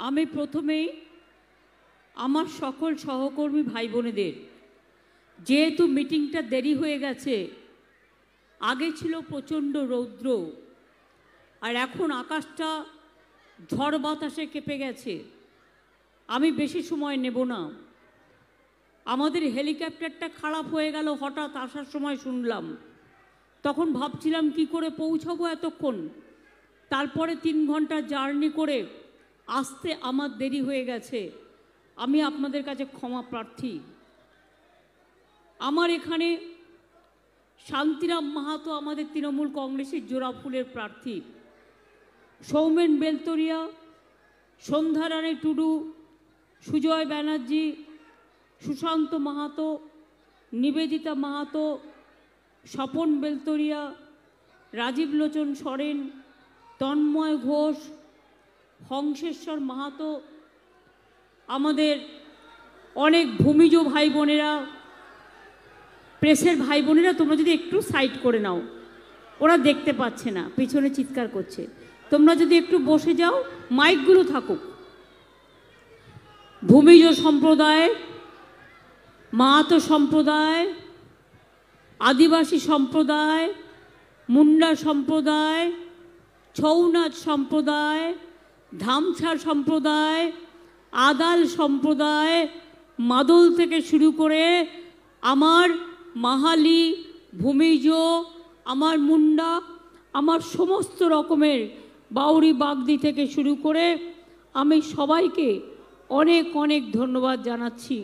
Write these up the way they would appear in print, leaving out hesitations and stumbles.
আমি প্রথমেই আমার সকল সহকর্মী ভাই বোনেদের, যেহেতু মিটিংটা দেরি হয়ে গেছে, আগে ছিল প্রচণ্ড রৌদ্র আর এখন আকাশটা ঝড় বাতাসে কেঁপে গেছে, আমি বেশি সময় নেব না। আমাদের হেলিকপ্টারটা খারাপ হয়ে গেল হঠাৎ আসার সময় শুনলাম, তখন ভাবছিলাম কি করে পৌঁছাবো এতক্ষণ। তারপরে 3 ঘন্টা জার্নি করে আসতে আমার দেরি হয়ে গেছে, আমি আপনাদের কাছে ক্ষমা প্রার্থী। আমার এখানে শান্তিরাম মাহাতো আমাদের তৃণমূল কংগ্রেসের জোড়াফুলের প্রার্থী, সৌমেন বেলতরিয়া, সন্ধ্যা রানী টুডু, সুজয় ব্যানার্জি, সুশান্ত মাহাতো, নিবেদিতা মাহাতো, স্বপন বেলতরিয়া, রাজীব লোচন সরেন, তন্ময় ঘোষ, হংসেশ্বর মাহাতো, আমাদের অনেক ভূমিজ ভাই বোনেরা, প্রেসের ভাই বোনেরা, তোমরা যদি একটু সাইড করে নাও, ওরা দেখতে পাচ্ছে না, পিছনে চিৎকার করছে, তোমরা যদি একটু বসে যাও, মাইকগুলো থাকুক। ভূমিজ সম্প্রদায়, মাহাতো সম্প্রদায়, আদিবাসী সম্প্রদায়, মুন্ডা সম্প্রদায়, ছৌনাচ সম্প্রদায়, ধামছার সম্প্রদায়, আদাল সম্প্রদায়, মাদল থেকে শুরু করে আমার মাহালি, ভূমিজ, আমার মুন্ডা, আমার সমস্ত রকমের বাউরি বাগদি থেকে শুরু করে আমি সবাইকে অনেক অনেক ধন্যবাদ জানাচ্ছি।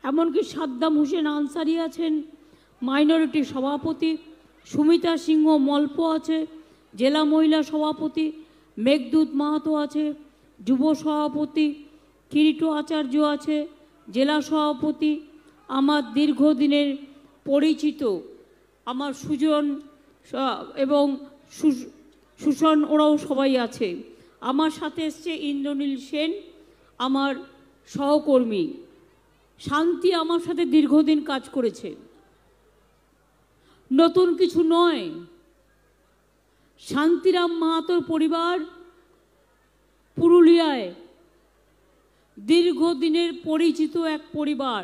এমনকি সাদ্দাম হোসেন আনসারি আছেন, মাইনরিটি সভাপতি, সুমিতা সিংহ মল্প আছে, জেলা মহিলা সভাপতি, মেঘদূত মাহাতো আছে, যুব সভাপতি, কিরিটো আচার্য আছে, জেলা সভাপতি, আমার দীর্ঘদিনের পরিচিত আমার সুজন এবং সুশন, ওরাও সবাই আছে। আমার সাথে এসছে ইন্দ্রনীল সেন, আমার সহকর্মী। শান্তি আমার সাথে দীর্ঘদিন কাজ করেছে, নতুন কিছু নয়। শান্তিরাম মাহাতোর পরিবার পুরুলিয়ায় দীর্ঘদিনের পরিচিত এক পরিবার।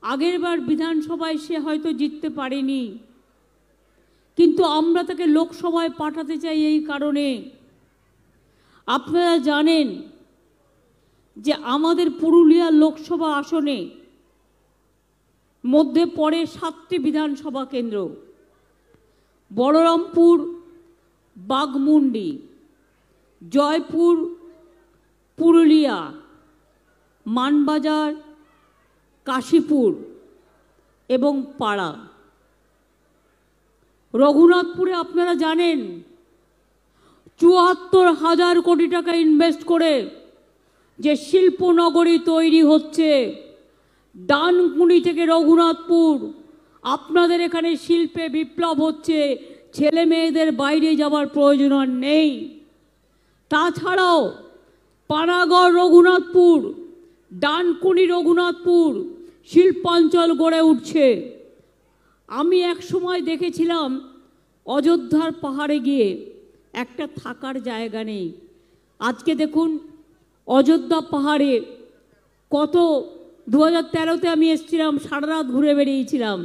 আগেরবার বিধানসভায় সে হয়তো জিততে পারেনি, কিন্তু আমরা তাকে লোকসভায় পাঠাতে চাই এই কারণে, আপনারা জানেন যে আমাদের পুরুলিয়া লোকসভা আসনে মধ্যে পড়ে 7টি বিধানসভা কেন্দ্র: বলরামপুর, বাঘমুন্ডি, জয়পুর, পুরুলিয়া, মানবাজার, কাশীপুর এবং পাড়া। রঘুনাথপুরে আপনারা জানেন ৭৪,০০০ কোটি টাকা ইনভেস্ট করে যে শিল্পনগরী তৈরি হচ্ছে, ডানকুনি থেকে রঘুনাথপুর, আপনাদের এখানে শিল্পে বিপ্লব হচ্ছে, ছেলে মেয়েদের বাইরে যাওয়ার প্রয়োজন আর নেই। তাছাড়াও পানাগড় রঘুনাথপুর, ডানকুনি রঘুনাথপুর শিল্পাঞ্চল গড়ে উঠছে। আমি এক সময় দেখেছিলাম অযোধ্যার পাহাড়ে গিয়ে একটা থাকার জায়গা নেই, আজকে দেখুন অযোধ্যা পাহাড়ে কত, 2013-তে আমি এসেছিলাম, সারা রাত ঘুরে বেরিয়েছিলাম।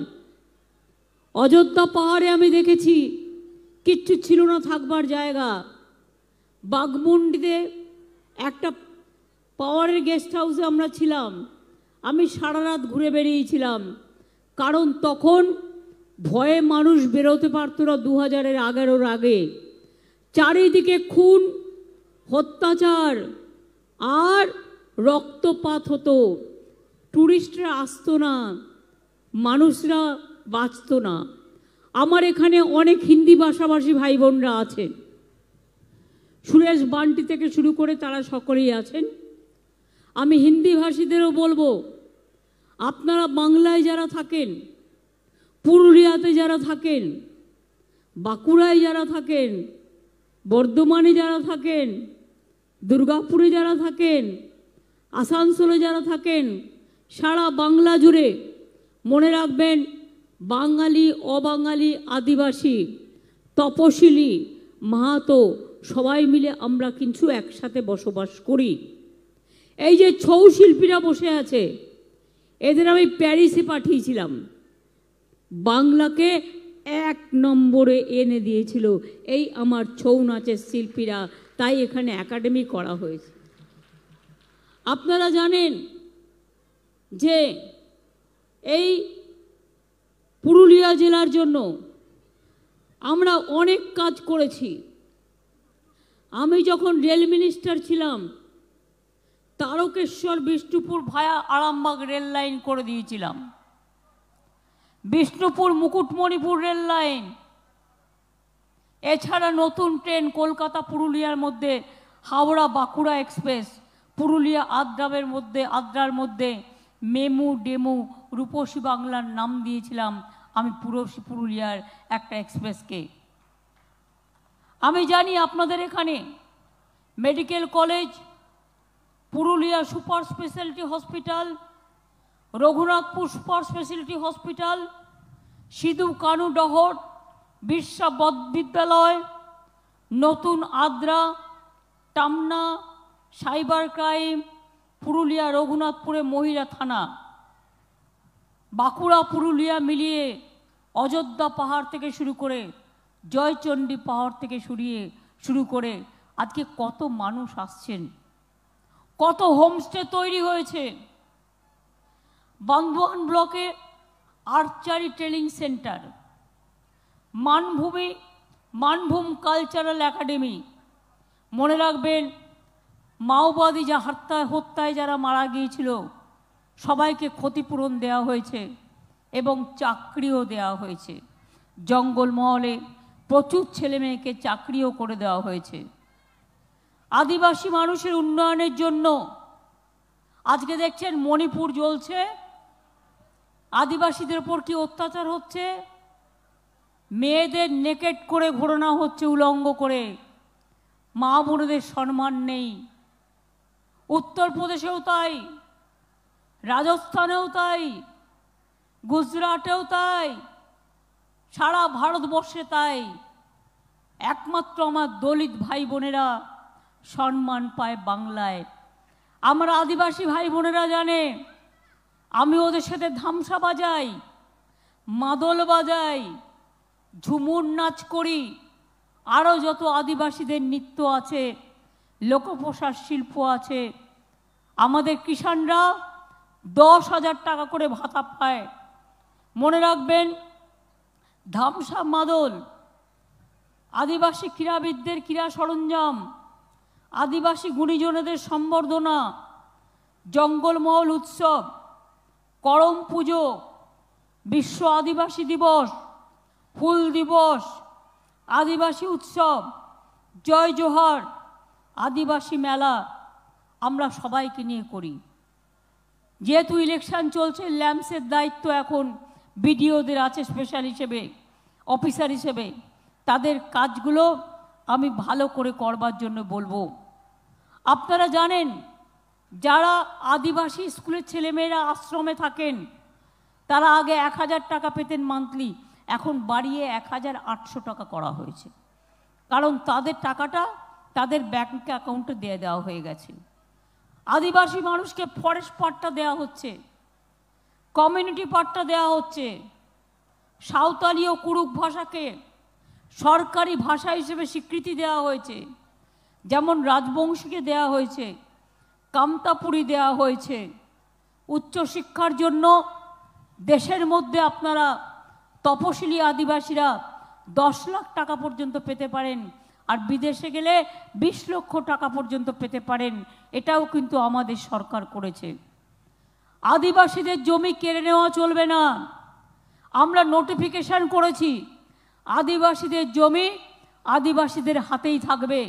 অযোধ্যা পাহাড়ে আমি দেখেছি কিচ্ছু ছিল না থাকবার জায়গা। বাঘমুন্ডিতে একটা পাওয়ারের গেস্ট হাউসে আমরা ছিলাম, আমি সারা রাত ঘুরে বেরিয়েছিলাম, কারণ তখন ভয়ে মানুষ বেরোতে পারতো না। 2011-এর আগে চারিদিকে খুন, অত্যাচার আর রক্তপাত হতো, টুরিস্টরা আসতো না, মানুষরা বাঁচতো না। আমার এখানে অনেক হিন্দি ভাষাভাষী ভাই বোনরা আছেন, সুরেশ বান্টি থেকে শুরু করে তারা সকলেই আছেন। আমি হিন্দি ভাষীদেরও বলবো, আপনারা বাংলায় যারা থাকেন, পুরুলিয়াতে যারা থাকেন, বাঁকুড়ায় যারা থাকেন, বর্ধমানে যারা থাকেন, দুর্গাপুরে যারা থাকেন, আসানসোলে যারা থাকেন, সারা বাংলা জুড়ে মনে রাখবেন, বাঙালি, অবাঙালি, আদিবাসী, তপশিলি, মাহাতো, সবাই মিলে আমরা কিন্তু একসাথে বসবাস করি। এই যে ছৌ শিল্পীরা বসে আছে, এদের আমি প্যারিসে পাঠিয়েছিলাম, বাংলাকে 1 নম্বরে এনে দিয়েছিল এই আমার ছৌ নাচের শিল্পীরা, তাই এখানে একাডেমি করা হয়েছে। আপনারা জানেন যে এই পুরুলিয়া জেলার জন্য আমরা অনেক কাজ করেছি। আমি যখন রেল মিনিস্টার ছিলাম, তারকেশ্বর বিষ্ণুপুর ভায়া আরামবাগ রেল লাইন করে দিয়েছিলাম, বিষ্ণুপুর মুকুটমণিপুর রেল লাইন, এছাড়া নতুন ট্রেন কলকাতা পুরুলিয়ার মধ্যে হাওড়া বাঁকুড়া এক্সপ্রেস, পুরুলিয়া আদ্রার মধ্যে মেমু ডেমু রূপসী বাংলার নাম দিয়েছিলাম আমি পুরুলিয়ার একটা এক্সপ্রেসকে। আমি জানি আপনাদের এখানে medical college, Purulia super speciality hospital, Raghunathpur super speciality hospital, Sidhu Kanu Dahar Birsa বিদ্যালয়, নতুন আদ্রা, টামনা, সাইবার ক্রাইম, পুরুলিয়া রঘুনাথপুরে মহিলা থানা, বাঁকুড়া পুরুলিয়া মিলিয়ে অযোধ্যা পাহাড় থেকে শুরু করে জয়চণ্ডী পাহাড় থেকে শুরু করে আজকে কত মানুষ আসছেন, কত হোমস্টে তৈরি হয়েছে। বান্দোয়ান ব্লকে archery training centre, Manbhum cultural academy. মনে রাখবেন, মাওবাদী হত্যায় যারা মারা গিয়েছিল সবাইকে ক্ষতিপূরণ দেওয়া হয়েছে এবং চাকরিও দেওয়া হয়েছে। জঙ্গলমহলে প্রচুর ছেলেমেয়েকে চাকরিও করে দেওয়া হয়েছে। আদিবাসী মানুষের উন্নয়নের জন্য আজকে দেখছেন মণিপুর জ্বলছে, আদিবাসীদের উপর কি অত্যাচার হচ্ছে, মেয়েদের নেকেট করে ঘোরানো হচ্ছে উলঙ্গ করে, মা বোনেদের সম্মান নেই। উত্তরপ্রদেশেও তাই, রাজস্থানেও তাই, গুজরাটেও তাই, সারা ভারতবর্ষে তাই। একমাত্র আমার দলিত ভাই বোনেরা সম্মান পায় বাংলায়। আমার আদিবাসী ভাই বোনেরা জানে আমি ওদের সাথে ধামসা বাজাই, মাদল বাজাই, ঝুমুর নাচ করি, আরও যত আদিবাসীদের নৃত্য আছে, লোকপ্রসাদ শিল্প আছে। আমাদের কিষাণরা 10,000 টাকা করে ভাতা পায়। মনে রাখবেন, ধামসা, মাদল, আদিবাসী ক্রীড়াবিদদের ক্রীড়া সরঞ্জাম, আদিবাসী গুণীজনেদের সম্বর্ধনা, জঙ্গলমহল উৎসব, করম পুজো, বিশ্ব আদিবাসী দিবস, ফুল দিবস, আদিবাসী উৎসব, জয় জোহার, আদিবাসী মেলা আমরা সবাইকে নিয়ে করি। যেহেতু ইলেকশন চলছে, ল্যাম্পসের দায়িত্ব এখন বিডিওদের আছে স্পেশাল হিসেবে, অফিসার হিসেবে। তাদের কাজগুলো আমি ভালো করে করবার জন্য বলবো। আপনারা জানেন, যারা আদিবাসী স্কুলের ছেলেমেয়েরা আশ্রমে থাকেন তারা আগে 1,000 টাকা পেতেন মান্থলি, এখন বাড়িয়ে 1,800 টাকা করা হয়েছে। কারণ তাদের টাকাটা তাদের ব্যাংক অ্যাকাউন্টে দিয়ে দেওয়া হয়ে গেছে। আদিবাসী মানুষকে ফরেস্ট পাট্টা দেওয়া হচ্ছে, কমিউনিটি পাট্টা দেওয়া হচ্ছে, সাঁওতালি ও কুড়ুক ভাষাকে সরকারি ভাষা হিসেবে স্বীকৃতি দেওয়া হয়েছে। যেমন রাজবংশীকে দেওয়া হয়েছে, কামতাপুরী দেওয়া হয়েছে। উচ্চশিক্ষার জন্য দেশের মধ্যে আপনারা তপশিলি আদিবাসীরা 10 লাখ টাকা পর্যন্ত পেতে পারেন, আর বিদেশে গেলে 20 লক্ষ টাকা পর্যন্ত পেতে পারেন। এটাও কিন্তু আমাদের সরকার করেছে। আদিবাসীদের জমি কেড়ে নেওয়া চলবে না। আমরা নোটিফিকেশন করেছি, আদিবাসীদের জমি আদিবাসীদের হাতেই থাকবে।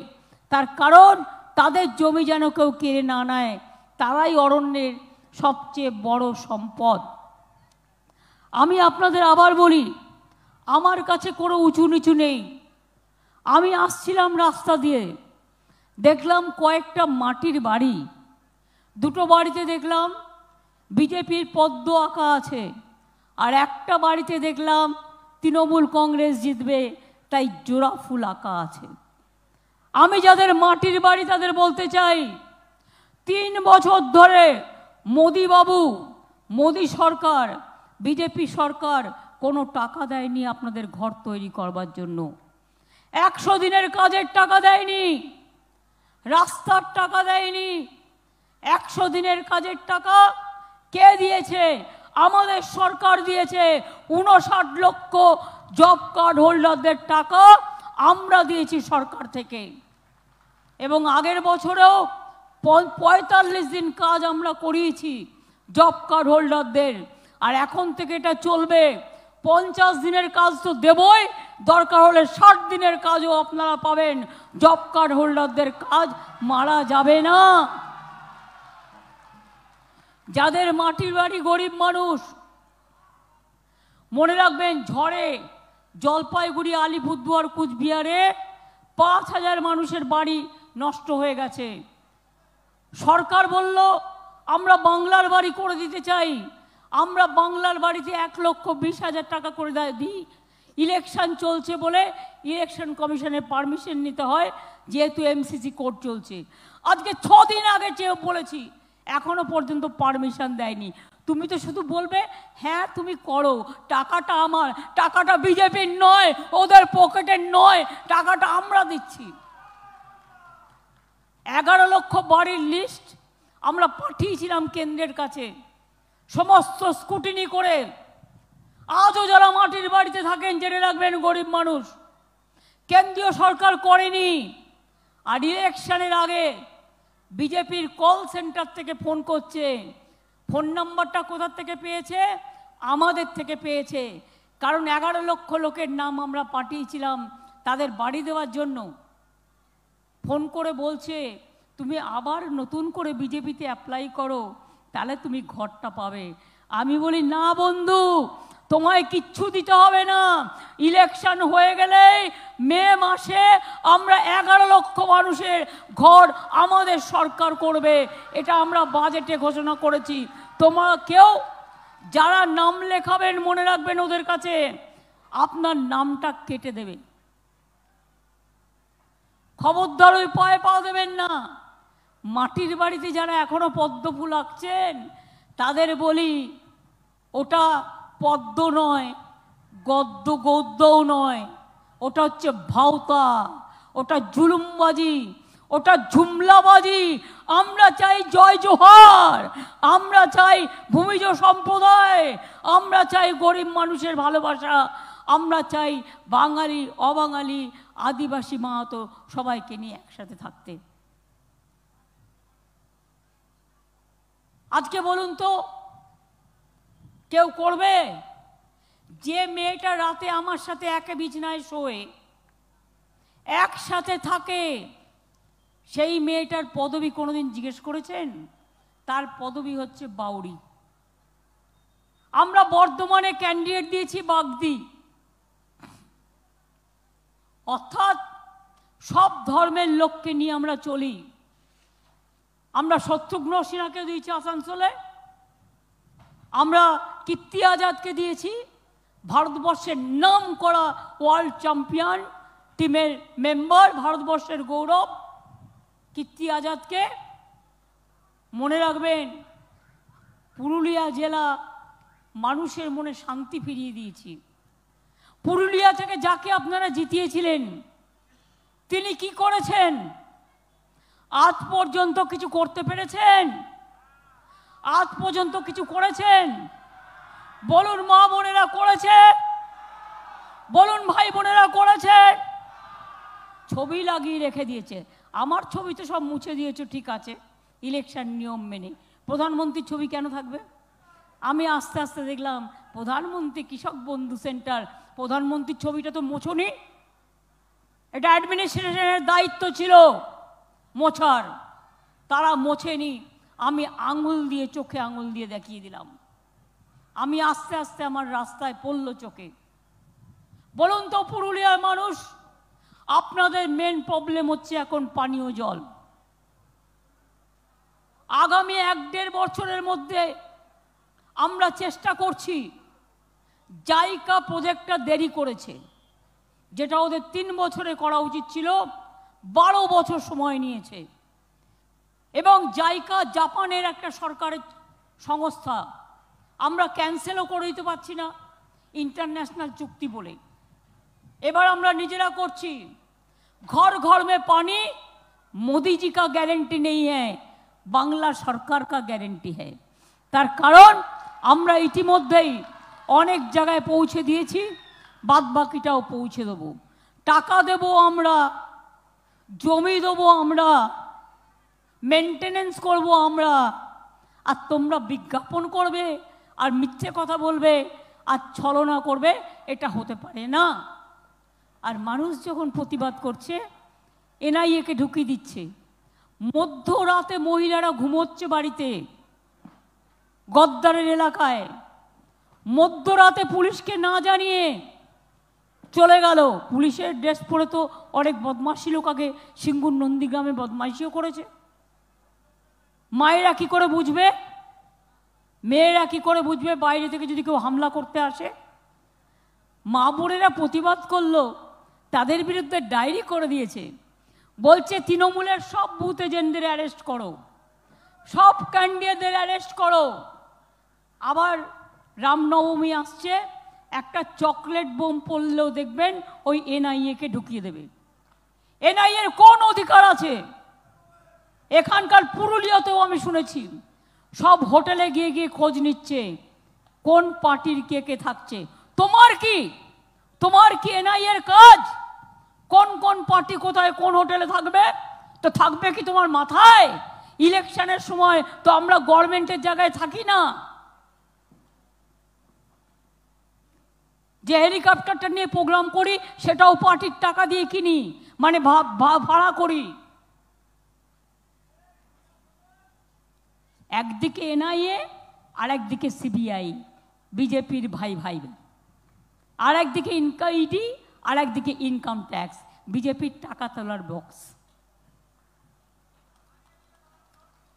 তার কারণ তাদের জমি যেন কেউ কেড়ে না নেয়, তারাই অরণ্যের সবচেয়ে বড় সম্পদ। আমি আপনাদের আবার বলি, আমার কাছে কোনো উঁচু নিচু নেই। আমি আসছিলাম রাস্তা দিয়ে, দেখলাম কয়েকটা মাটির বাড়ি, দুটো বাড়িতে দেখলাম বিজেপির পদ্ম আঁকা আছে, আর একটা বাড়িতে দেখলাম তৃণমূল কংগ্রেস জিতবে তাই জোড়া ফুল আঁকা আছে। আমি যাদের মাটির বাড়ি তাদের বলতে চাই, 3 বছর ধরে মোদি বাবু, মোদি সরকার, বিজেপি সরকার কোনো টাকা দেয়নি আপনাদের ঘর তৈরি করবার জন্য। 100 দিনের কাজের টাকা দেয়নি, রাস্তার টাকা দেয়নি। 100 দিনের কাজের টাকা কে দিয়েছে? আমাদের সরকার দিয়েছে। 59 লক্ষ জব কার্ড হোল্ডারদের টাকা আমরা দিয়েছি সরকার থেকে। এবং আগের বছরেও 45 দিন কাজ আমরা করিয়েছি জব কার্ড হোল্ডারদের। আর এখন থেকে এটা চলবে। 50 দিনের কাজ তো দেবই, দরকার হলে 60 দিনের কাজও আপনারা পাবেন। জব কার্ড হোল্ডারদের কাজ মারা যাবে না। যাদের মাটির বাড়ি, গরিব মানুষ, মনে রাখবেন, ঝড়ে জলপাইগুড়ি, আলিপুরদুয়ার, কুচবিহারে 5000 মানুষের বাড়ি নষ্ট হয়ে গেছে। সরকার বলল আমরা বাংলার বাড়ি করে দিতে চাই। আমরা বাংলার বাড়িতে 1,20,000 টাকা করে দিই। ইলেকশন চলছে বলে ইলেকশন কমিশনের পারমিশন নিতে হয়, যেহেতু এমসিসি কোর্ট চলছে। আজকে 6 দিন আগে চেয়ে বলেছি, এখনো পর্যন্ত পারমিশন দেয়নি। তুমি তো শুধু বলবে হ্যাঁ তুমি করো, টাকাটা আমার, টাকাটা বিজেপির নয়, ওদের পকেটের নয়, টাকাটা আমরা দিচ্ছি। 11 লক্ষ বাড়ির লিস্ট আমরা পাঠিয়েছিলাম কেন্দ্রের কাছে, সমস্ত স্কুটিনি করে। আজও যারা মাটির বাড়িতে থাকেন জেনে রাখবেন, গরিব মানুষ, কেন্দ্রীয় সরকার করেনি। আর ইলেকশনের আগে বিজেপির কল সেন্টার থেকে ফোন করছে। ফোন নাম্বারটা কোথা থেকে পেয়েছে? আমাদের থেকে পেয়েছে। কারণ 11 লক্ষ লোকের নাম আমরা পাঠিয়েছিলাম তাদের বাড়ি দেওয়ার জন্য। ফোন করে বলছে তুমি আবার নতুন করে বিজেপিতে অ্যাপ্লাই করো, তাহলে তুমি ঘরটা পাবে। আমি বলি না বন্ধু, তোমায় কিচ্ছু দিতে হবে না। ইলেকশন হয়ে গেলে মে মাসে আমরা 11 লক্ষ মানুষের ঘর আমাদের সরকার করবে। এটা আমরা বাজেটে ঘোষণা করেছি। তোমরা কেউ যারা নাম লেখাবেন, মনে রাখবেন ওদের কাছে আপনার নামটা কেটে দেবে। খবরদার ওই পায়ে পা দেবেন না। মাটির বাড়িতে যারা এখনো পদ্ম ফুল আঁকছেন তাদের বলি, ওটা পদ্ম নয়, গদ্য গদ্যও নয়, ওটা হচ্ছে ভাওতা, ওটা জুলুমবাজি, ওটা ঝুমলাবাজি। আমরা চাই জয় জোহার, আমরা চাই ভূমিজ সম্প্রদায়, আমরা চাই গরিব মানুষের ভালোবাসা, আমরা চাই বাঙালি, অবাঙালি, আদিবাসী, মাহাতো সবাইকে নিয়ে একসাথে থাকতে। আজকে বলুন তো কেউ করবে? যে মেয়েটা রাতে আমার সাথে একে বিছানায় শোয়ে, একসাথে থাকে, সেই মেয়েটার পদবি কোনোদিন জিজ্ঞেস করেছেন? তার পদবি হচ্ছে বাউরি। আমরা বর্ধমানে ক্যান্ডিডেট দিয়েছি বাগদি। অর্থাৎ সব ধর্মের লোককে নিয়ে আমরা চলি। আমরা শত্রুঘ্ন সিনহাকে দিয়েছি আসানসোলে, আমরা কীর্তি আজাদকে দিয়েছি, ভারতবর্ষের নাম করা ওয়ার্ল্ড চ্যাম্পিয়ন টিমের মেম্বার, ভারতবর্ষের গৌরব কীর্তি আজাদকে। মনে রাখবেন, পুরুলিয়া জেলা মানুষের মনে শান্তি ফিরিয়ে দিয়েছি। পুরুলিয়া থেকে যাকে আপনারা জিতিয়েছিলেন তিনি কি করেছেন? আজ পর্যন্ত কিছু করতে পেরেছেন? আজ পর্যন্ত কিছু করেছেন? বলুন মা বোনেরা করেছে? বলুন ভাই বোনেরা করেছে? ছবি লাগিয়ে রেখে দিয়েছে। আমার ছবি তো সব মুছে দিয়েছে, ঠিক আছে, ইলেকশন নিয়ম মেনে। প্রধানমন্ত্রীর ছবি কেন থাকবে? আমি আস্তে আস্তে দেখলাম প্রধানমন্ত্রী কৃষক বন্ধু সেন্টার, প্রধানমন্ত্রীর ছবিটা তো মোছনি। এটা অ্যাডমিনিস্ট্রেশনের দায়িত্ব ছিল মোছার, তারা মোছেনি। আমি আঙুল দিয়ে, চোখে আঙুল দিয়ে দেখিয়ে দিলাম। আমি আস্তে আস্তে আমার রাস্তায় পড়ল চোখে। বলুন তো পুরুলিয়ার মানুষ, আপনাদের মেন প্রবলেম হচ্ছে এখন পানীয় জল। আগামী 1-1.5 বছরের মধ্যে আমরা চেষ্টা করছি, জাইকা প্রজেক্টটা দেরি করেছে, যেটা ওদের 3 বছরে করা উচিত ছিল, 12 বছর সময় নিয়েছে। এবং জাইকা জাপানের একটা সরকারের সংস্থা, আমরা ক্যান্সেলও করে দিতে পারছি না इंटरनेशनल चुक्ति बोले। एबार আমরা নিজেরা করছি। घर घर में पानी मोदी जी का गारंटी नहीं है, बांग्ला सरकार का गारंटी है। तार कारण আমরা ইতিমধ্যেই অনেক জায়গায় পৌঁছে দিয়েছি, বাদ বাকিটাও পৌঁছে দেব। টাকা দেব আমরা, জমি দেব আমরা, মেইনটেনেন্স করব আমরা, আর তোমরা বিজ্ঞাপন করবে আর মিথ্যে কথা বলবে আর ছলনা করবে, এটা হতে পারে না। আর মানুষ যখন প্রতিবাদ করছে, এনআইএ কে ঢুকিয়ে দিচ্ছে। মধ্যরাতে মহিলারা ঘুমোচ্ছে বাড়িতে, গদ্দারের এলাকায় মধ্যরাতে পুলিশকে না জানিয়ে চলে গেল। পুলিশের ড্রেস পরে তো অনেক বদমাশি লোক আগে সিঙ্গুর নন্দীগ্রামে বদমাশিও করেছে। মায়েরা কি করে বুঝবে, মেয়েরা কি করে বুঝবে বাইরে থেকে যদি কেউ হামলা করতে আসে? মা বোনেরা প্রতিবাদ করলো, তাদের বিরুদ্ধে ডায়েরি করে দিয়েছে। বলছে তৃণমূলের সব বুথ এজেন্টদের অ্যারেস্ট করো, সব ক্যান্ডিডেটদের অ্যারেস্ট করো। আবার রামনবমী আসছে, একটা চকলেট বোম পড়লেও দেখবেন ওই এনআইএ কে ঢুকিয়ে দেবে। এনআইএর কোন অধিকার আছে? এখানকার পুরুলিয়াতেও আমি শুনেছি সব হোটেলে গিয়ে গিয়ে খোঁজ নিচ্ছে কোন পার্টির কে কে থাকছে। তোমার কি, তোমার কি এনআইএর কাজ কোন কোন পার্টি কোথায় কোন হোটেলে থাকবে? তো থাকবে কি তোমার মাথায়? ইলেকশনের সময় তো আমরা গভর্নমেন্টের জায়গায় থাকি না, যে হেলিকপ্টারটা নিয়ে প্রোগ্রাম করি সেটাও পার্টির টাকা দিয়ে কিনি, মানে ভাড়া করি। একদিকে এনআইএ আর একদিকে সিবিআই, বিজেপির ভাই ভাই, আর একদিকে ইডি আর একদিকে ইনকাম ট্যাক্স, বিজেপির টাকা তোলার বক্স।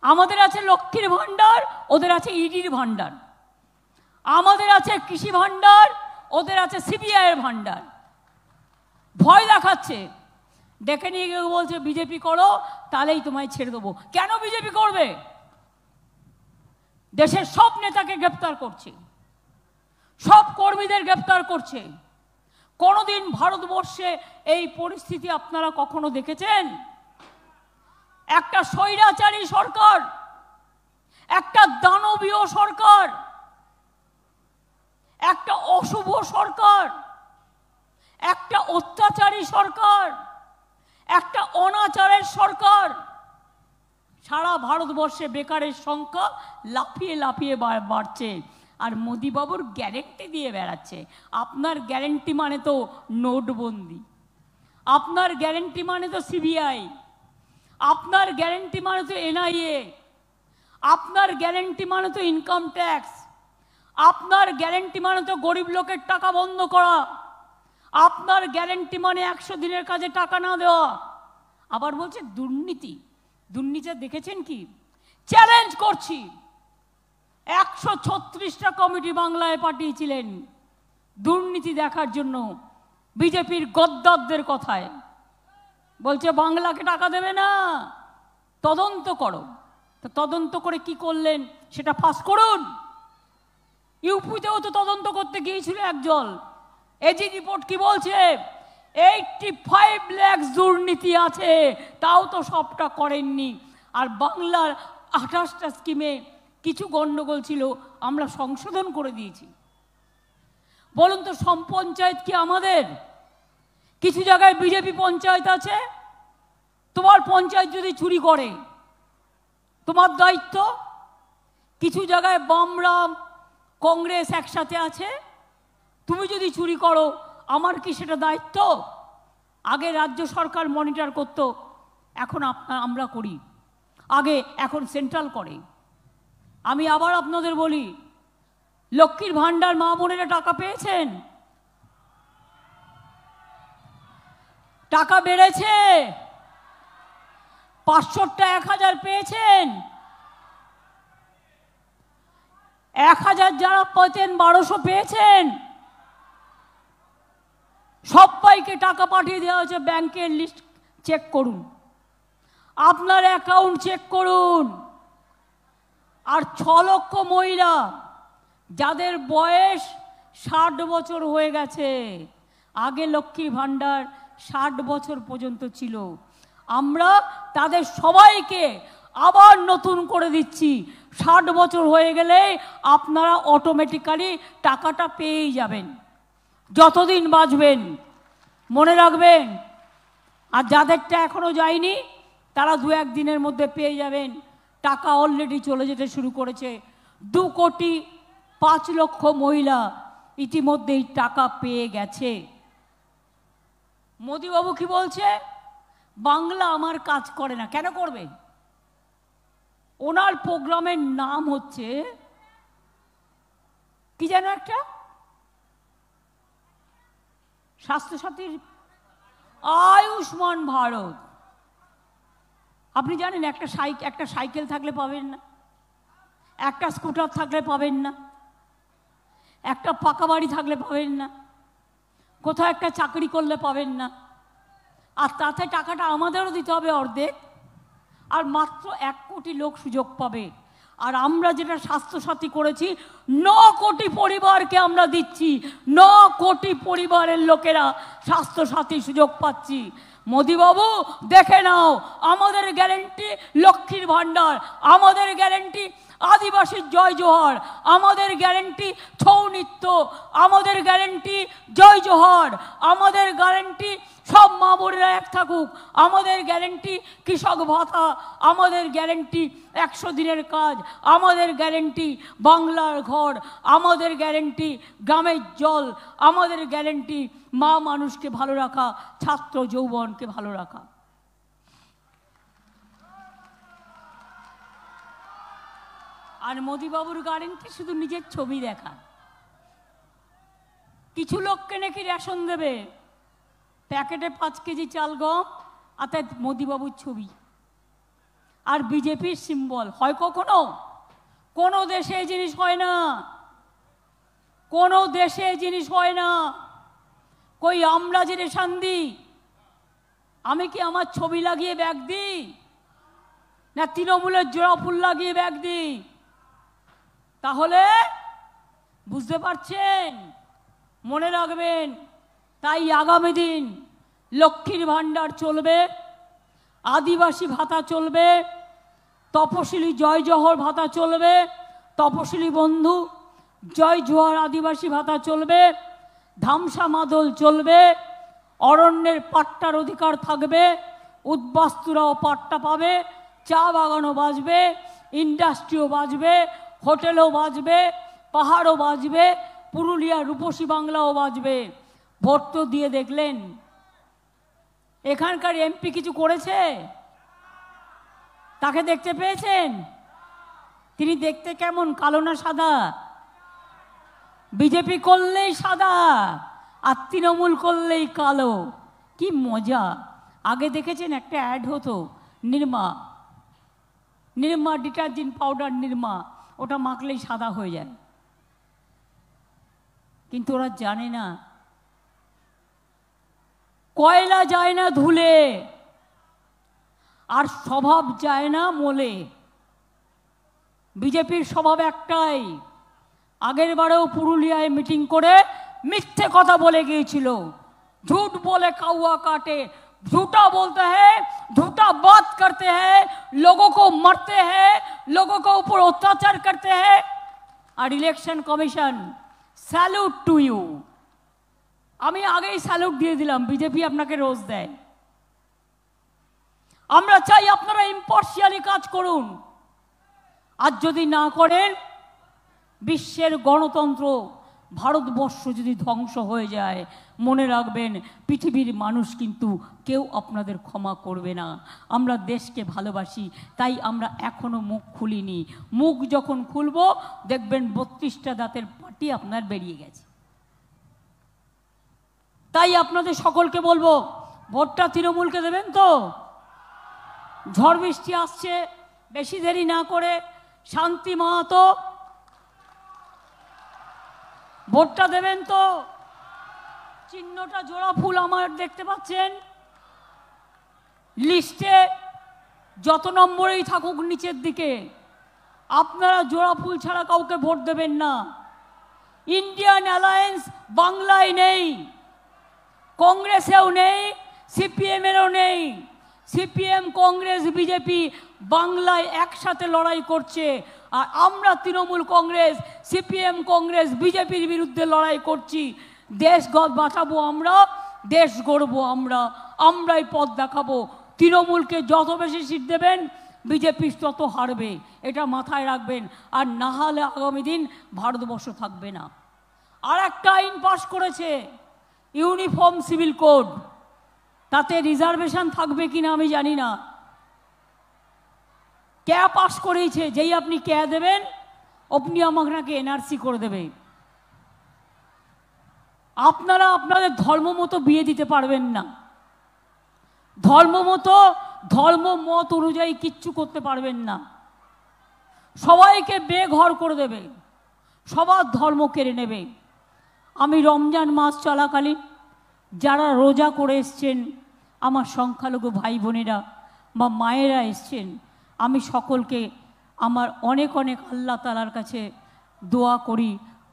আমাদের আছে লক্ষ্মীর ভান্ডার, ওদের আছে ইডির ভান্ডার। আমাদের আছে কৃষি ভান্ডার, ওদের আছে সিবিআই এর ভান্ডার। ভয় দেখাচ্ছে, ডেকে নিয়ে গিয়ে বলছে বিজেপি করো তাহলেই তোমায় ছেড়ে দেবো। কেন বিজেপি করবে? দেশের সব নেতাকে গ্রেপ্তার করছে, সব কর্মীদের গ্রেপ্তার করছে। কোনদিন ভারতবর্ষে এই পরিস্থিতি আপনারা কখনো দেখেছেন? একটা স্বৈরাচারী সরকার, একটা দানবীয় সরকার, একটা অশুভ সরকার, একটা অত্যাচারী সরকার, একটা অনাচারের সরকার সারা ভারতবর্ষে বেকারের সংখ্যা লাফিয়ে লাফিয়ে বাড়ছে। আর মোদি বাবুর গ্যারেন্টি দিয়ে বেড়াচ্ছে। আপনার গ্যারেন্টি মানে তো নোটবন্দি, আপনার গ্যারেন্টি মানে তো সিবিআই, আপনার গ্যারেন্টি মানে তো এনআইএ, আপনার গ্যারেন্টি মানে তো ইনকাম ট্যাক্স, আপনার গ্যারেন্টি মানে তো গরিব লোকের টাকা বন্ধ করা, আপনার গ্যারেন্টি মানে 100 দিনের কাজে টাকা না দেওয়া। আবার বলছে দুর্নীতি। দুর্নীতি দেখেছেন কি? চ্যালেঞ্জ করছি, 136টা কমিটি বাংলায় পাঠিয়েছিলেন দুর্নীতি দেখার জন্য বিজেপির গদ্দারদের কথায়। বলছে বাংলাকে টাকা দেবে না, তদন্ত করো। তো তদন্ত করে কি করলেন সেটা ফাঁস করুন। ইউপিতেও তো তদন্ত করতে গিয়েছিল একজন, এজি রিপোর্ট কি বলছে? 85 লাখ দুর্নীতি আছে, তাও তো সবটা করেননি। আর বাংলার 28টা স্কিমে কিছু গন্ডগোল ছিল, আমরা সংশোধন করে দিয়েছি। বলুন তো, সব পঞ্চায়েত কি আমাদের? কিছু জায়গায় বিজেপি পঞ্চায়েত আছে, তোমার পঞ্চায়েত যদি চুরি করে তোমার দায়িত্ব। কিছু জায়গায় বামরাম কংগ্রেস একসাথে আছে, তুমি যদি চুরি করো আমার কি সেটা দায়িত্ব? আগে রাজ্য সরকার মনিটর করত, এখন আমরা করি। আগে, এখন সেন্ট্রাল করে। আমি আবার আপনাদের বলি, লক্ষ্মীর ভান্ডার মা বোনেরা টাকা পেয়েছেন? টাকা বেড়েছে, 500টা 1000 পেয়েছেন। 1000 যারা পেতেন 1200 পেয়েছেন। সবাইকে টাকা পাঠিয়ে দেওয়া হয়েছে, ব্যাংকের লিস্ট চেক করুন, আপনার অ্যাকাউন্ট চেক করুন। আর 6 লক্ষ মহিলা যাদের বয়স 60 বছর হয়ে গেছে, আগে লক্ষ্মীর ভাণ্ডার 60 বছর পর্যন্ত ছিল, আমরা তাদের সবাইকে আবার নতুন করে দিচ্ছি। 60 বছর হয়ে গেলে আপনারা অটোমেটিক্যালি টাকাটা পেয়েই যাবেন, যতদিন বাঁচবেন, মনে রাখবেন। আর যাদেরটা এখনো যায়নি তারা 2-1 দিনের মধ্যে পেয়ে যাবেন। টাকা অলরেডি চলে যেতে শুরু করেছে। 2,05,00,000 মহিলা ইতিমধ্যেই টাকা পেয়ে গেছে। মোদিবাবু কি বলছে? বাংলা আমার কাজ করে না। কেন করবে? ওনার প্রোগ্রামের নাম হচ্ছে কি যেন, একটা স্বাস্থ্যসাথীর আয়ুষ্মান ভারত। আপনি জানেন একটা সাইকেল থাকলে পাবেন না, একটা স্কুটার থাকলে পাবেন না, একটা পাকা বাড়ি থাকলে পাবেন না, কোথাও একটা চাকরি করলে পাবেন না। আর তাতে টাকাটা আমাদেরও দিতে হবে অর্ধেক, আর মাত্র 1 কোটি লোক সুযোগ পাবে। আর আমরা যেটা স্বাস্থ্যসাথী করেছি, 9 কোটি পরিবারকে আমরা দিচ্ছি। 9 কোটি পরিবারের লোকেরা স্বাস্থ্যসাথী সুযোগ পাচ্ছি। মোদিবাবু দেখে নাও, আমাদের গ্যারেন্টি লক্ষ্মীর ভাণ্ডার, আমাদের গ্যারেন্টি আদিবাসীর জয় জোহার, আমাদের গ্যারেন্টি ছৌ নৃত্য, আমাদের গ্যারেন্টি জয় জোহার, আমাদের গ্যারেন্টি সব মা বোনেরা এক থাকুক, আমাদের গ্যারেন্টি কৃষক ভাতা, আমাদের গ্যারেন্টি 100 দিনের কাজ, আমাদের গ্যারেন্টি বাংলার ঘর, আমাদের গ্যারেন্টি গ্রামের জল, আমাদের গ্যারেন্টি মা মানুষকে ভালো রাখা, ছাত্র যৌবনকে ভালো রাখা। আর মোদিবাবুর গ্যারেন্টি শুধু নিজের ছবি দেখা। কিছু লোককে নাকি রেশন দেবে, প্যাকেটে 5 কেজি চাল গম, আর তাই মোদিবাবুর ছবি আর বিজেপির সিম্বল। হয় কখনো? কোনো দেশে এই জিনিস হয় না, কোনো দেশে এই জিনিস হয় না। কই আমরা যে রেশন দিই, আমি কি আমার ছবি লাগিয়ে ব্যাগ দিই, না তৃণমূলের জোড়া ফুল লাগিয়ে ব্যাগ দিই? তাহলে বুঝতে পারছেন, মনে রাখবেন। তাই আগামী দিন লক্ষ্মীর ভাণ্ডার চলবে, আদিবাসী ভাতা চলবে, তপশিলি জয় জোহর ভাতা চলবে, তপশিলি বন্ধু জয় জোহর আদিবাসী ভাতা চলবে, ধামসা মাদল চলবে, অরণ্যের পাট্টার অধিকার থাকবে, উদ্বাস্তুরাও পাট্টা পাবে, চা বাগানও বাঁচবে, ইন্ডাস্ট্রিও বাঁচবে, হোটেলও বাঁচবে, পাহাড়ও বাঁচবে, পুরুলিয়া রূপসী বাংলাও বাঁচবে। ভোট তো দিয়ে দেখলেন, এখানকার এমপি কিছু করেছে? তাকে দেখতে পেয়েছেন? তিনি দেখতে কেমন, কালো না সাদা? বিজেপি করলেই সাদা আর তৃণমূল করলেই কালো। কি মজা! আগে দেখেছেন একটা অ্যাড হতো, নির্মা ডিটারজেন্ট পাউডার নির্মা, ওটা মাখলেই সাদা হয়ে যায়। কিন্তু ওরা জানে না, কয়লা যায় না ধুলে, আর স্বভাব যায় না মোলে। বিজেপির স্বভাব একটাই, আগের বারেও পুরুলিয়ায় মিটিং করে মিথ্যে কথা বলে গিয়েছিল। झूठ बोले कौवा काटे, झूठा बोलते हैं, झूठा बात करते हैं, लोगों को मारते हैं, लोगों को ऊपर अत्याचार करते हैं। और election commission salute to you. আমি আগেই স্যালুট দিয়ে দিলাম, বিজেপি আপনাকে রোজ দেয়। আমরা চাই আপনারা ইম্পার্শিয়ালি কাজ করুন। আর যদি না করেন, বিশ্বের গণতন্ত্র ভারতবর্ষ যদি ধ্বংস হয়ে যায়, মনে রাখবেন পৃথিবীর মানুষ কিন্তু কেউ আপনাদের ক্ষমা করবে না। আমরা দেশকে ভালোবাসি, তাই আমরা এখনো মুখ খুলিনি। মুখ যখন খুলব, দেখবেন 32টা দাঁতের পাটি আপনার বেরিয়ে গেছে। তাই আপনাদের সকলকে বলবো, ভোটটা তৃণমূলকে দেবেন তো? ঝড় বৃষ্টি আসছে, বেশি দেরি না করে শান্তি মাহাতো ভোটটা দেবেন তো? চিহ্নটা জোড়া ফুল আমার দেখতে পাচ্ছেন, লিস্টে যত নম্বরেই থাকুক নিচের দিকে, আপনারা জোড়া ফুল ছাড়া কাউকে ভোট দেবেন না। ইন্ডিয়ান অ্যালায়েন্স বাংলায় নেই, কংগ্রেসেও নেই, সিপিএমেরও নেই। সিপিএম, কংগ্রেস, বিজেপি বাংলায় একসাথে লড়াই করছে, আর আমরা তৃণমূল কংগ্রেস, সিপিএম, কংগ্রেস, বিজেপির বিরুদ্ধে লড়াই করছি। দেশ বাঁচাবো আমরা, দেশ গড়বো আমরা, আমরাই পথ দেখাবো। তৃণমূলকে যত বেশি সিট দেবেন বিজেপি তত হারবে, এটা মাথায় রাখবেন। আর না হলে আগামী দিন ভারতবর্ষ থাকবে না। আর একটা আইন পাশ করেছে, ইউনিফর্ম সিভিল কোড, তাতে রিজার্ভেশন থাকবে কিনা আমি জানি না। কে পাশ করেছে, যেই আপনি কে দেবেন আপনি আমাকে এনআরসি করে দেবে। আপনারা আপনাদের ধর্ম মতো বিয়ে দিতে পারবেন না, ধর্ম মতো, ধর্ম মত অনুযায়ী কিচ্ছু করতে পারবেন না। সবাইকে বেঘর করে দেবে, সবার ধর্ম কেড়ে নেবে। আমি রমজান মাস চলাকালীন যারা রোজা করে এসছেন, আমার সংখ্যালঘু ভাই বোনেরা বা মায়েরা এসছেন, আমি সকলকে আমার অনেক অনেক আল্লাহ তাআলার কাছে দোয়া করি,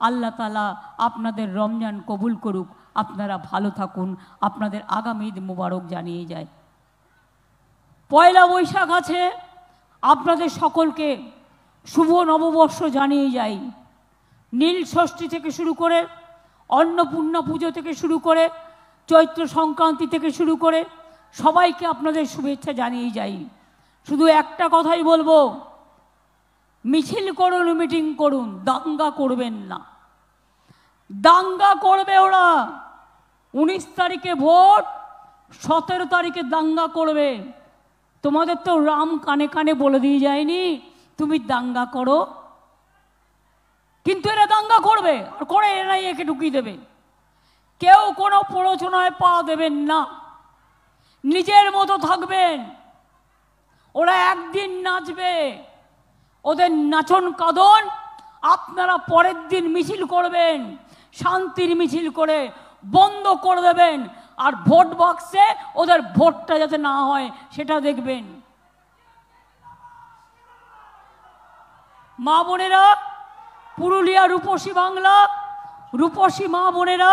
আল্লাহ তাআলা আপনাদের রমজান কবুল করুক, আপনারা ভালো থাকুন, আপনাদের আগামী ঈদ মুবারক জানিয়ে যায়। পয়লা বৈশাখ আছে, আপনাদের সকলকে শুভ নববর্ষ জানিয়ে যাই। নীল ষষ্ঠী থেকে শুরু করে, অন্নপূর্ণা পুজো থেকে শুরু করে, চৈত্র সংক্রান্তি থেকে শুরু করে সবাইকে আপনাদের শুভেচ্ছা জানিয়ে যাই। শুধু একটা কথাই বলবো, মিছিল করুন, মিটিং করুন, দাঙ্গা করবেন না। দাঙ্গা করবে ওরা, 19 তারিখে ভোট, 17 তারিখে দাঙ্গা করবে। তোমাদের তো রাম কানে কানে বলে দিয়ে যায়নি তুমি দাঙ্গা করো, কিন্তু এরা দাঙ্গা করবে, আর করে এনআইএকে ঢুকিয়ে দেবে। কেউ কোনো প্ররোচনায় পা দেবেন না, নিজের মতো থাকবেন। ওরা একদিন নাচবে, ওদের নাচন কাঁদন আপনারা পরের দিন মিছিল করবেন, শান্তির মিছিল করে বন্ধ করে দেবেন। আর ভোট বাক্সে ওদের ভোটটা যাতে না হয় সেটা দেখবেন। মা বোনেরা, পুরুলিয়া রূপসী বাংলা, রূপসী মা বোনেরা,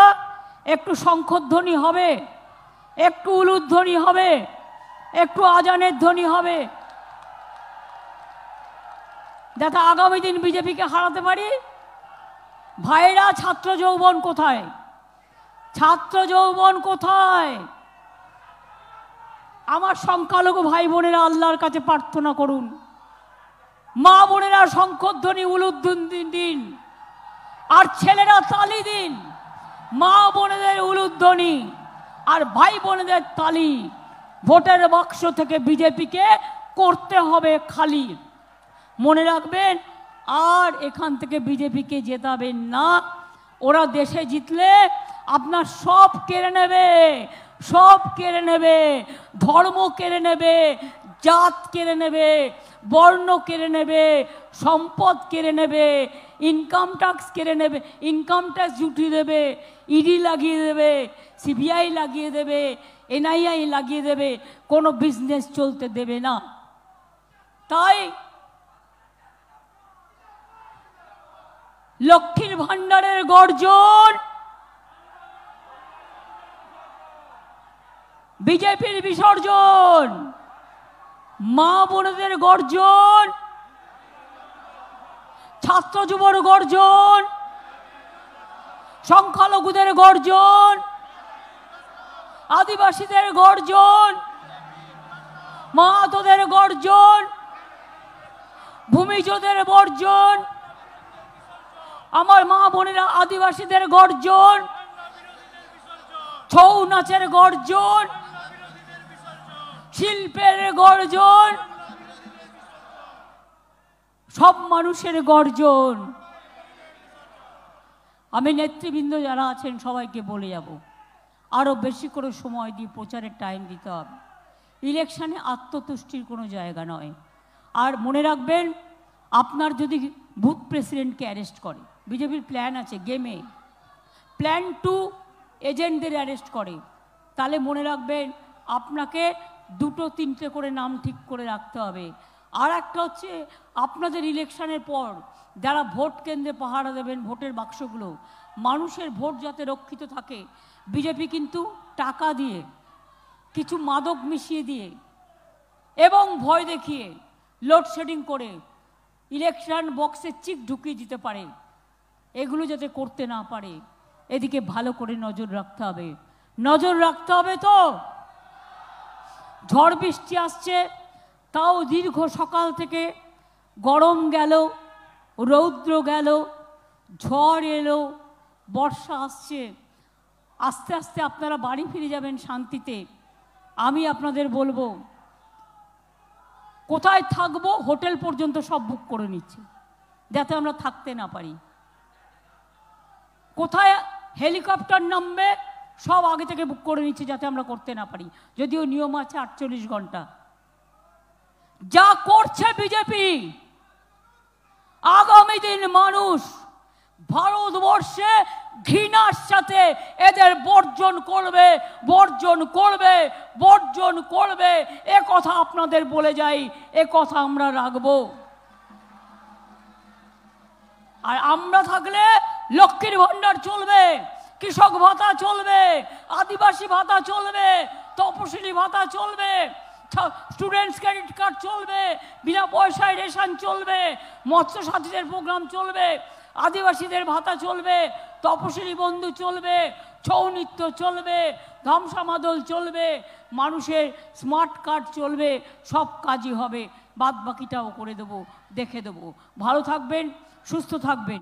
একটু শঙ্খধ্বনি হবে, একটু উলুধ্বনি হবে, একটু আজানের ধ্বনি হবে, যাতে আগামী দিন বিজেপিকে হারাতে পারি। ভাইরা, ছাত্র যৌবন কোথায়? ছাত্র যৌবন কোথায়? আমার সংখ্যালঘু ভাই বোনেরা আল্লাহর কাছে প্রার্থনা করুন, মা বোনেরা শঙ্খধ্বনি উলুধ্বনি দিন, আর ছেলেরা তালি দিন। মা বোনেদের উলুধ্বনি আর ভাই বোনেদের তালি। ভোটের বাক্স থেকে বিজেপিকে করতে হবে খালি। মনে রাখবেন, আর এখান থেকে বিজেপিকে জেতাবেন না। ওরা দেশে জিতলে আপনার সব কেড়ে নেবে, সব কেড়ে নেবে। ধর্ম কেড়ে নেবে, জাত কেড়ে নেবে, বর্ণ কেড়ে নেবে, সম্পদ কেড়ে নেবে, ইনকাম ট্যাক্স কেড়ে নেবে, ইনকাম ট্যাক্স জুটিয়ে দেবে, ইডি লাগিয়ে দেবে, সিবিআই লাগিয়ে দেবে, এনআইআই লাগিয়ে দেবে, কোনো বিজনেস চলতে দেবে না। তাই লক্ষ্মীর ভান্ডারের গর্জন, বিজেপির বিসর্জন, মা বোনেদের গর্জন, ছাত্র যুবর গর্জন, সংখ্যালঘুদের গর্জন, আদিবাসীদের গর্জন, মাহাতোদের গর্জন, ভূমিজদের বর্জন, আমার মা বোনেরা আদিবাসীদের গর্জন, ছৌ নাচের গর্জন, শিল্পের গর্জন, সব মানুষের গর্জন। আমি নেতৃবৃন্দ যারা আছেন সবাইকে বলে যাব, আরো বেশি করে সময় দিয়ে প্রচারের টাইম দিতে হবে। ইলেকশনে আত্মতুষ্টির কোনো জায়গা নয়। আর মনে রাখবেন, আপনার যদি বুথ প্রেসিডেন্টকে অ্যারেস্ট করে, বিজেপির প্ল্যান আছে গেমে, প্ল্যান 2 এজেন্টদের অ্যারেস্ট করে, তাহলে মনে রাখবেন আপনাকে দুটো তিনটে করে নাম ঠিক করে রাখতে হবে। আর একটা হচ্ছে আপনাদের ইলেকশনের পর যারা ভোট কেন্দ্রে পাহারা দেবেন ভোটের বাক্সগুলো, মানুষের ভোট যাতে রক্ষিত থাকে, বিজেপি কিন্তু টাকা দিয়ে, কিছু মাদক মিশিয়ে দিয়ে এবং ভয় দেখিয়ে লোডশেডিং করে ইলেকশন বক্সে চিক ঢুকিয়ে দিতে পারে। এগুলো যাতে করতে না পারে এদিকে ভালো করে নজর রাখতে হবে। নজর রাখতে হবে তো। ঝড় বৃষ্টি আসছে, তাও দীর্ঘ সকাল থেকে গরম গেল, রৌদ্র গেল, ঝড় এলো, বর্ষা আসছে। আস্তে আস্তে আপনারা বাড়ি ফিরে যাবেন শান্তিতে। আমি আপনাদের বলবো, কোথায় থাকবো হোটেল পর্যন্ত সব বুক করে নিচ্ছে যাতে আমরা থাকতে না পারি। কোথায় হেলিকপ্টার নামবে সব আগে থেকে বুক করে নিচ্ছে যাতে আমরা করতে না পারি, যদিও নিয়ম আছে 48 ঘন্টা। যা করছে বিজেপি, আগামী দিন মানুষ ভারতবর্ষে ঘৃণার সাথে এদের বর্জন করবে, বর্জন করবে, বর্জন করবে। এ কথা আপনাদের বলে যাই, এ কথা আমরা রাখবো। আর আমরা থাকলে লক্ষ্মীর ভান্ডার চলবে, কৃষক ভাতা চলবে, আদিবাসী ভাতা চলবে, তপশিলি ভাতা চলবে, স্টুডেন্টস ক্রেডিট কার্ড চলবে, বিনা পয়সায় রেশন চলবে, মৎস্য সাথীদের প্রোগ্রাম চলবে, আদিবাসীদের ভাতা চলবে, তপশিলি বন্ধু চলবে, ছৌ নৃত্য চলবে, ধামসা মাদল চলবে, মানুষের স্মার্ট কার্ড চলবে। সব কাজই হবে, বাদ বাকিটাও করে দেবো, দেখে দেবো। ভালো থাকবেন, সুস্থ থাকবেন।